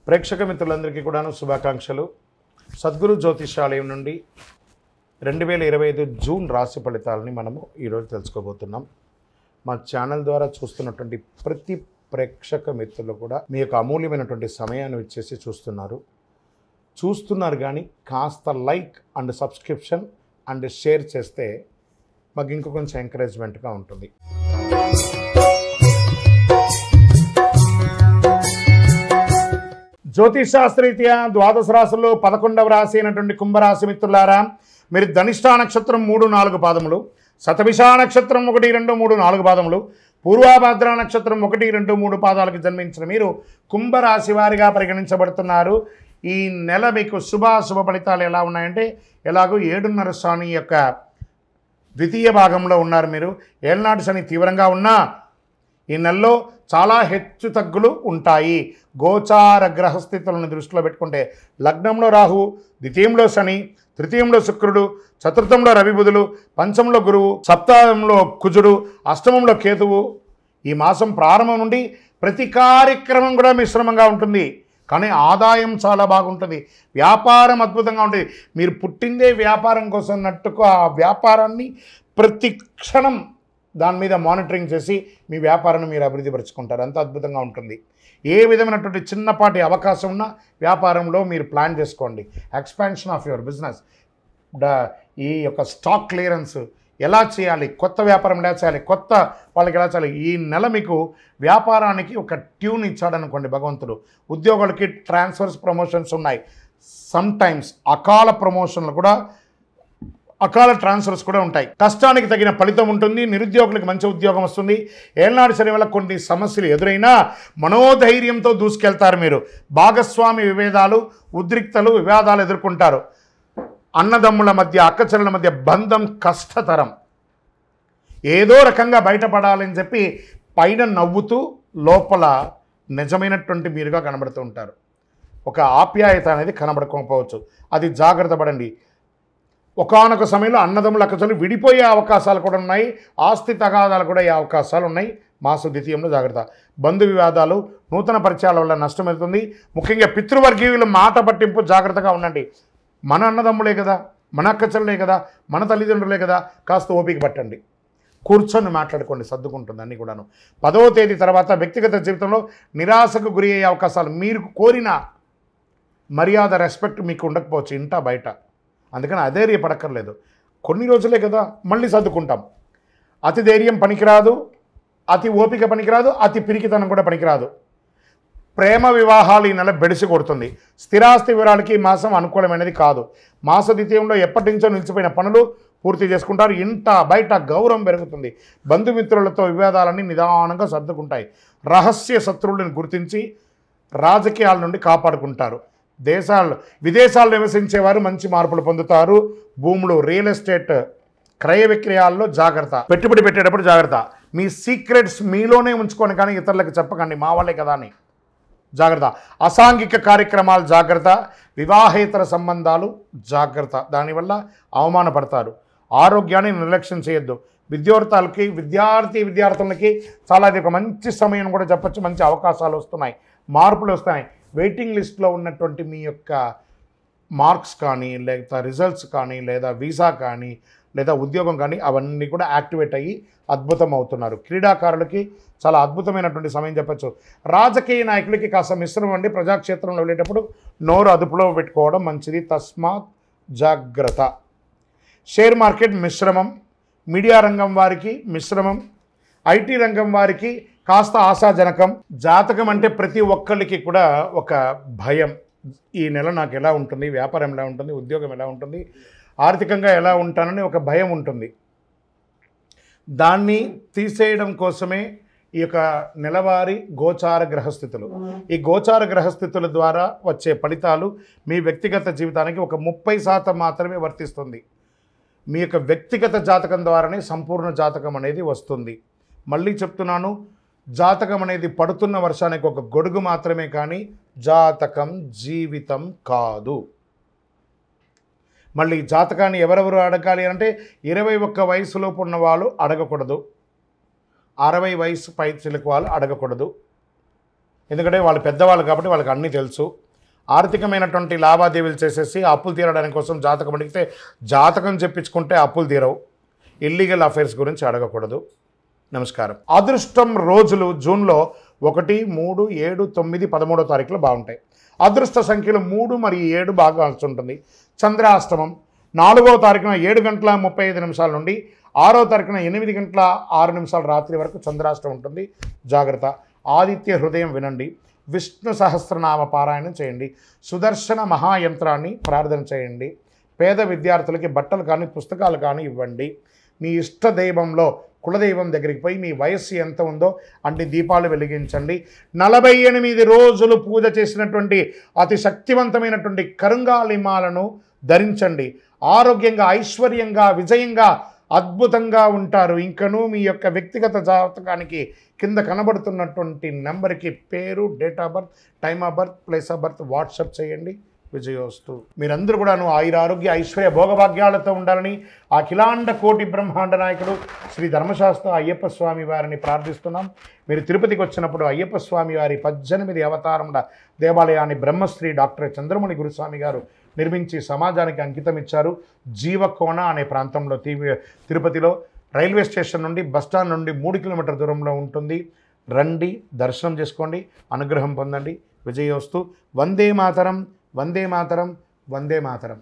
ప్రేక్షక మిత్రులందరికీ కూడాను శుభాకాంక్షలు. సద్గురు జ్యోతిషాలయం నుండి 2025 జూన్ రాశి ఫలితాలని మనము ఈరోజు తెలుసుకోబోతున్నాం. మా ఛానల్ ద్వారా చూస్తున్నటువంటి ప్రతి ప్రేక్షక మిత్రులు కూడా మీ యొక్క అమూల్యమైనటువంటి సమయాన్ని ఇచ్చేసి చూస్తున్నారు కానీ కాస్త like and subscription and share చేస్తే మాకు ఇంకో కొంచెం ఎంకరేజ్మెంట్గా ఉంటుంది. జ్యోతిషాస్త్రరీత్యా ద్వాదశ రాశుల్లో 11వ రాశి అయినటువంటి కుంభరాశి మిత్రులారా, మీరు ధనిష్ఠా నక్షత్రం 3-4 పాదములు, శతభిషా నక్షత్రం 1-2-3-4 పాదములు, పూర్వాభాద్ర నక్షత్రం 1-2-3 పాదాలకు జన్మించిన మీరు కుంభరాశి వారిగా పరిగణించబడుతున్నారు. ఈ నెల మీకు శుభ ఫలితాలు ఎలా ఉన్నాయంటే, ఎలాగో 7.5 శని యొక్క ద్వితీయ భాగంలో ఉన్నారు. మీరు ఏళ్ళనాటి శని తీవ్రంగా ఉన్నా ఈ నెలలో చాలా హెచ్చు తగ్గులు ఉంటాయి. గోచార గ్రహస్థితులను దృష్టిలో పెట్టుకుంటే లగ్నంలో రాహు, ద్వితీయంలో శని, తృతీయంలో శుక్రుడు, చతుర్థంలో రవి బుధులు, పంచమంలో గురువు, సప్తమంలో కుజుడు, అష్టమంలో కేతువు. ఈ మాసం ప్రారంభం నుండి ప్రతి కార్యక్రమం కూడా మిశ్రమంగా ఉంటుంది, కానీ ఆదాయం చాలా బాగుంటుంది. వ్యాపారం అద్భుతంగా ఉంటుంది. మీరు పుట్టిందే వ్యాపారం కోసం అన్నట్టుకు ఆ వ్యాపారాన్ని ప్రతి క్షణం దాని మీద మానిటరింగ్ చేసి మీ వ్యాపారాన్ని మీరు అభివృద్ధి పరుచుకుంటారు. అంత అద్భుతంగా ఉంటుంది. ఏ విధమైనటువంటి చిన్నపాటి అవకాశం ఉన్న వ్యాపారంలో మీరు ప్లాన్ చేసుకోండి. ఎక్స్పాన్షన్ ఆఫ్ యువర్ బిజినెస్, ఈ యొక్క స్టాక్ క్లియరెన్స్ ఎలా చేయాలి, కొత్త వ్యాపారం ఎలా చేయాలి, కొత్త వాళ్ళకి ఎలా చేయాలి. ఈ నెల మీకు వ్యాపారానికి ఒక ట్యూన్ ఇచ్చాడనుకోండి భగవంతుడు. ఉద్యోగులకి ట్రాన్స్ఫర్స్, ప్రమోషన్స్ ఉన్నాయి. సమ్ టైమ్స్ అకాల ట్రాన్స్ఫర్స్ కూడా ఉంటాయి. కష్టానికి తగిన ఫలితం ఉంటుంది. నిరుద్యోగులకు మంచి ఉద్యోగం వస్తుంది. ఏళ్ళనాడు శని వల్ల కొన్ని సమస్యలు ఎదురైనా మనోధైర్యంతో దూసుకెళ్తారు. మీరు భాగస్వామి విభేదాలు, ఉద్రిక్తలు, వివాదాలు ఎదుర్కొంటారు. అన్నదమ్ముల మధ్య, అక్కచెల్లెల మధ్య బంధం కష్టతరం. ఏదో రకంగా బయటపడాలని చెప్పి పైన నవ్వుతూ లోపల నిజమైనటువంటి మీరుగా కనబడుతూ ఉంటారు. ఒక ఆప్యాయత అనేది కనబడకపోవచ్చు. అది జాగ్రత్త పడండి. ఒకానొక సమయంలో అన్నదమ్ముల అక్కచెల్లెలు విడిపోయే అవకాశాలు కూడా ఉన్నాయి. ఆస్తి తగాదాలు కూడా అయ్యే అవకాశాలు ఉన్నాయి. మాస ద్వితీయంలో జాగ్రత్త. బంధు వివాదాలు, నూతన పరిచయాల వల్ల నష్టం అవుతుంది. ముఖ్యంగా పితృవర్గీయుల మాట పట్టింపు జాగ్రత్తగా ఉండండి. మన అన్నదమ్ములే కదా, మన అక్కచెల్లెలే కదా, మన తల్లిదండ్రులే కదా, కాస్త ఓపిక పట్టండి. కూర్చొని మాట్లాడుకోండి, సర్దుకుంటుంది అన్నీ కూడాను. 10వ తేదీ తర్వాత వ్యక్తిగత జీవితంలో నిరాశకు గురి అయ్యే అవకాశాలు. మీరు కోరిన మర్యాద, రెస్పెక్ట్ మీకు ఉండకపోవచ్చు ఇంటా బయట. అందుకని అధైర్యపడక్కర్లేదు. కొన్ని రోజులే కదా, మళ్ళీ సర్దుకుంటాం. అతి ధైర్యం పనికిరాదు, అతి ఓపిక పనికిరాదు, అతి పిరికితనం కూడా పనికిరాదు. ప్రేమ వివాహాలు ఈ నెల బెడిసి కొడుతుంది. స్థిరాస్తి వివరాలకి ఈ మాసం అనుకూలమైనది కాదు. మాస ద్వితీయంలో ఎప్పటి నుంచో నిలిచిపోయిన పనులు పూర్తి చేసుకుంటారు. ఇంట బయట గౌరవం పెరుగుతుంది. బంధుమిత్రులతో వివాదాలన్నీ నిదానంగా సర్దుకుంటాయి. రహస్య శత్రువులను గుర్తించి రాజకీయాల నుండి కాపాడుకుంటారు. విదేశాల్లో నివసించేవారు మంచి మార్పులు పొందుతారు. భూములు, రియల్ ఎస్టేట్ క్రయ విక్రయాల్లో జాగ్రత్త. పెట్టుబడి పెట్టేటప్పుడు జాగ్రత్త. మీ సీక్రెట్స్ మీలోనే ఉంచుకొని కానీ ఇతరులకు చెప్పకండి, మా వాళ్ళే కదా అని జాగ్రత్త. అసాంఘిక కార్యక్రమాలు జాగ్రత్త. వివాహేతర సంబంధాలు జాగ్రత్త, దానివల్ల అవమానపడతారు. ఆరోగ్యాన్ని నిర్లక్ష్యం చేయొద్దు. విద్యార్థులకి చాలా ఇది ఒక మంచి సమయం కూడా చెప్పచ్చు. మంచి అవకాశాలు వస్తున్నాయి, మార్పులు వస్తున్నాయి. వెయిటింగ్ లిస్ట్లో ఉన్నటువంటి మీ యొక్క మార్క్స్ కానీ, లేదా రిజల్ట్స్ కానీ, లేదా వీసా కానీ, లేదా ఉద్యోగం కానీ అవన్నీ కూడా యాక్టివేట్ అయ్యి అద్భుతం అవుతున్నారు. క్రీడాకారులకి చాలా అద్భుతమైనటువంటి సమయం చెప్పచ్చు. రాజకీయ నాయకులకి కాస్త మిశ్రమం అండి. ప్రజాక్షేత్రంలో వెళ్ళేటప్పుడు నోరు అదుపులో పెట్టుకోవడం మంచిది. తస్మాత్ జాగ్రత్త. షేర్ మార్కెట్ మిశ్రమం. మీడియా రంగం వారికి మిశ్రమం. ఐటీ రంగం వారికి కాస్త ఆశాజనకం. జాతకం అంటే ప్రతి ఒక్కరికి కూడా ఒక భయం. ఈ నెల నాకు ఎలా ఉంటుంది, వ్యాపారం ఎలా ఉంటుంది, ఉద్యోగం ఎలా ఉంటుంది, ఆర్థికంగా ఎలా ఉంటానని ఒక భయం ఉంటుంది. దాన్ని తీసేయడం కోసమే ఈ యొక్క నెలవారీ గోచార గ్రహస్థితులు. ఈ గోచార గ్రహస్థితుల ద్వారా వచ్చే ఫలితాలు మీ వ్యక్తిగత జీవితానికి ఒక 30% మాత్రమే వర్తిస్తుంది. మీ యొక్క వ్యక్తిగత జాతకం ద్వారానే సంపూర్ణ జాతకం అనేది వస్తుంది. మళ్ళీ చెప్తున్నాను, జాతకం అనేది పడుతున్న వర్షానికి ఒక గొడుగు మాత్రమే, కానీ జాతకం జీవితం కాదు. మళ్ళీ జాతకాన్ని ఎవరెవరు అడగాలి అంటే 21 వయసులోపు ఉన్న వాళ్ళు అడగకూడదు, 60 వయసు పైచిలకు వాళ్ళు అడగకూడదు. ఎందుకంటే వాళ్ళు పెద్దవాళ్ళు కాబట్టి వాళ్ళకి అన్నీ తెలుసు. ఆర్థికమైనటువంటి లావాదేవీలు చేసేసి అప్పులు తీరడానికి కోసం జాతకం అడిగితే జాతకం చెప్పించుకుంటే అప్పులు తీరవు. ఇల్లీగల్ అఫైర్స్ గురించి అడగకూడదు. నమస్కారం. అదృష్టం రోజులు జూన్లో 1, 3, 7, 9, 13వ తారీఖులు బాగుంటాయి. అదృష్ట సంఖ్యలు 3 మరియు 7 బాగా ఉంటుంది. చంద్రాష్టమం 4వ తారీఖున 7:35 నుండి 6వ తారీఖున 8:06 రాత్రి వరకు చంద్రాష్టమం ఉంటుంది. జాగ్రత్త. ఆదిత్య హృదయం వినండి. విష్ణు సహస్రనామ పారాయణం చేయండి. సుదర్శన మహాయంత్రాన్ని ప్రార్థన చేయండి. పేద విద్యార్థులకి బట్టలు కానీ పుస్తకాలు కానీ ఇవ్వండి. మీ ఇష్ట దైవంలో కులదైవం దగ్గరికి పోయి మీ వయస్సు ఎంత ఉందో అన్ని దీపాలు వెలిగించండి. 48 రోజులు పూజ చేసినటువంటి అతి శక్తివంతమైనటువంటి కరుంగాలిమాలను ధరించండి. ఆరోగ్యంగా, ఐశ్వర్యంగా, విజయంగా, అద్భుతంగా ఉంటారు. ఇంకనూ మీ యొక్క వ్యక్తిగత జాతకానికి కింద కనబడుతున్నటువంటి నెంబర్కి పేరు, date of birth, time of birth, place of birth WhatsApp చేయండి. విజయోస్తు. మీరందరూ కూడాను ఆయురారోగ్య ఐశ్వర్య భోగభాగ్యాలతో ఉండాలని అఖిలాండ కోటి బ్రహ్మాండ నాయకుడు శ్రీ ధర్మశాస్త్ర అయ్యప్ప స్వామి వారిని ప్రార్థిస్తున్నాం. మీరు తిరుపతికి వచ్చినప్పుడు అయ్యప్ప స్వామి వారి 18 అవతారముల దేవాలయాన్ని బ్రహ్మశ్రీ డాక్టర్ చంద్రమణి గురుస్వామి గారు నిర్మించి సమాజానికి అంకితం ఇచ్చారు. జీవకోణ అనే ప్రాంతంలో తిరుపతిలో రైల్వే స్టేషన్ నుండి బస్టాండ్ నుండి 3 కిలోమీటర్ల దూరంలో ఉంటుంది. రండి, దర్శనం చేసుకోండి, అనుగ్రహం పొందండి. విజయోస్తు. వందే మాతరం, వందే మాతరం, వందే మాతరం.